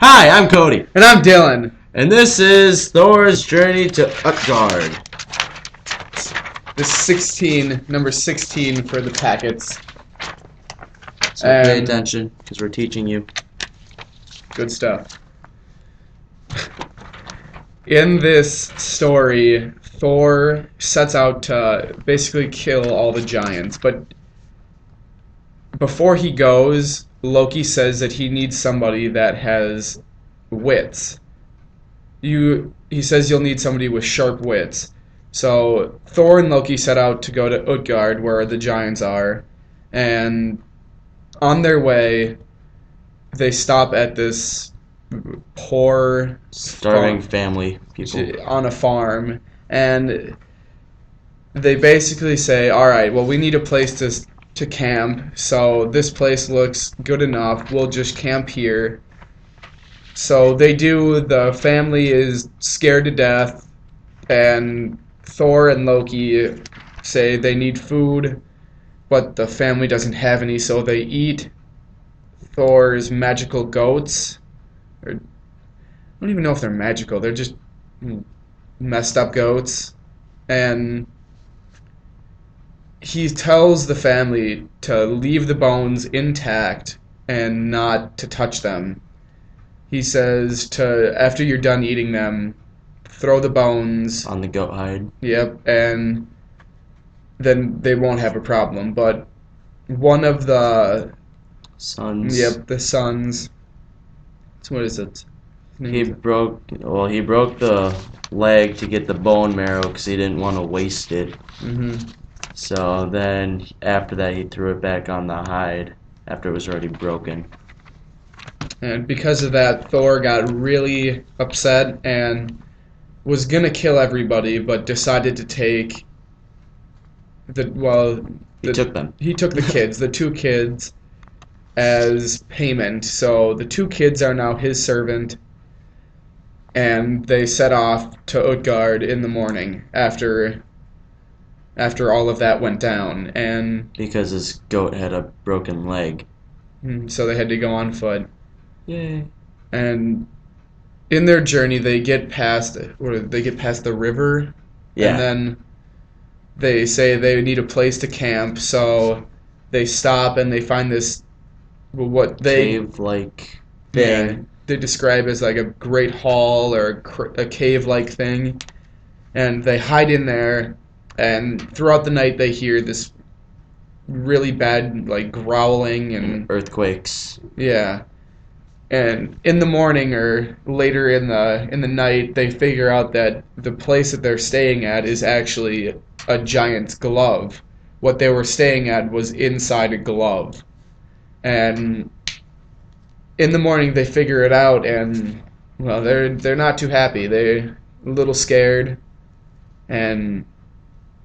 Hi, I'm Cody, And I'm Dillon. and this is Thors' Journey to Utgard. Number 16 for the packets. So pay attention, because we're teaching you. Good stuff. In this story, Thor sets out to basically kill all the giants, but before he goes, Loki says that he needs somebody that has wits. He says you'll need somebody with sharp wits. So Thor and Loki set out to go to Utgard, where the giants are, and on their way, they stop at this poor Starving family people. on a farm, and they basically say, "All right, well, we need a place to camp. So this place looks good enough. We'll just camp here." So they do. The family is scared to death, and Thor and Loki say they need food, but the family doesn't have any, so they eat Thor's magical goats. I don't even know if they're magical. They're just messed up goats. And he tells the family to leave the bones intact and not to touch them. He says after you're done eating them, throw the bones On the goat hide. Yep, and then they won't have a problem. But one of the Sons. the sons. So what is it? He broke the leg to get the bone marrow because he didn't want to waste it. Mm-hmm. So then after that he threw it back on the hide after it was already broken. And because of that, Thor got really upset and was gonna kill everybody, but decided to take He took them. He took the kids, the two kids, as payment. So the two kids are now his servant, and they set off to Utgard in the morning after all of that went down, and Because his goat had a broken leg. so they had to go on foot. Yay. And in their journey, they get past the river, Yeah. and then they say they need a place to camp. So they stop and they find this Cave-like thing. they describe as like a great hall or a cave-like thing, and they hide in there. And throughout the night, they hear this really bad like growling and Earthquakes. yeah. And in the morning or later in the night, they figure out that the place that they're staying at is actually a giant's glove. What they were staying at was inside a glove. And in the morning, they figure it out, and well, they're not too happy. They're a little scared, and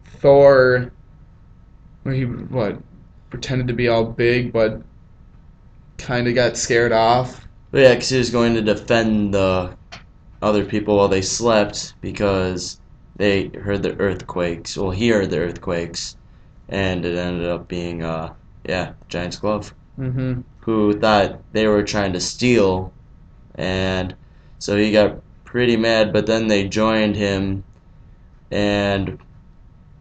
Thor, he pretended to be all big, but kind of got scared off. But yeah, because he was going to defend the other people while they slept because they heard the earthquakes. Well, he heard the earthquakes, and it ended up being, Giant's Glove, Mm-hmm. who thought they were trying to steal, and so he got pretty mad, but then they joined him, and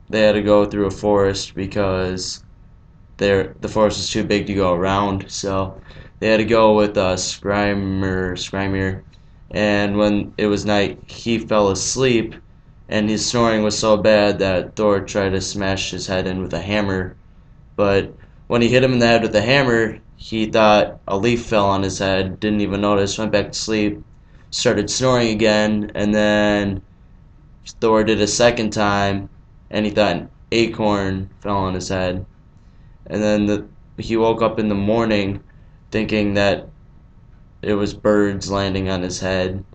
they had to go through a forest because the forest was too big to go around, so they had to go with Skrymir, and when it was night, he fell asleep, and his snoring was so bad that Thor tried to smash his head in with a hammer, but when he hit him in the head with the hammer, he thought a leaf fell on his head, didn't even notice, went back to sleep, started snoring again, and then Thor did a second time, and he thought an acorn fell on his head. And then he woke up in the morning thinking that it was birds landing on his head.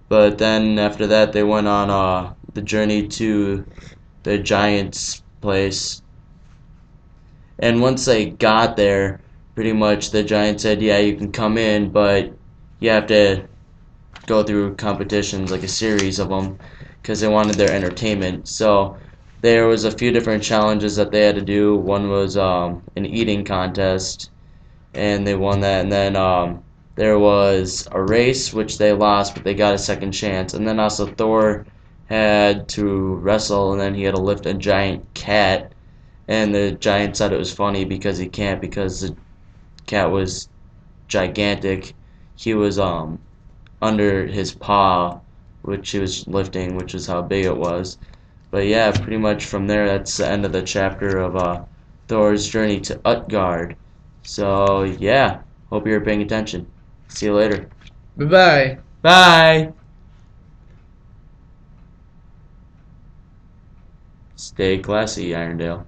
But then after that, they went on the journey to the giant's place. And once they got there, pretty much the giant said, yeah, you can come in, but you have to go through competitions, like a series of them, because they wanted their entertainment. So there was a few different challenges that they had to do. One was an eating contest, and they won that. And then there was a race which they lost, but they got a second chance. And then also Thor had to wrestle, and then he had to lift a giant cat. And the giant said it was funny because he can't, because the cat was gigantic. He was under his paw, which he was lifting, which is how big it was. But yeah, pretty much from there, that's the end of the chapter of Thor's journey to Utgard. So yeah, hope you're paying attention. See you later. Bye-bye. Bye! Stay classy, Irondale.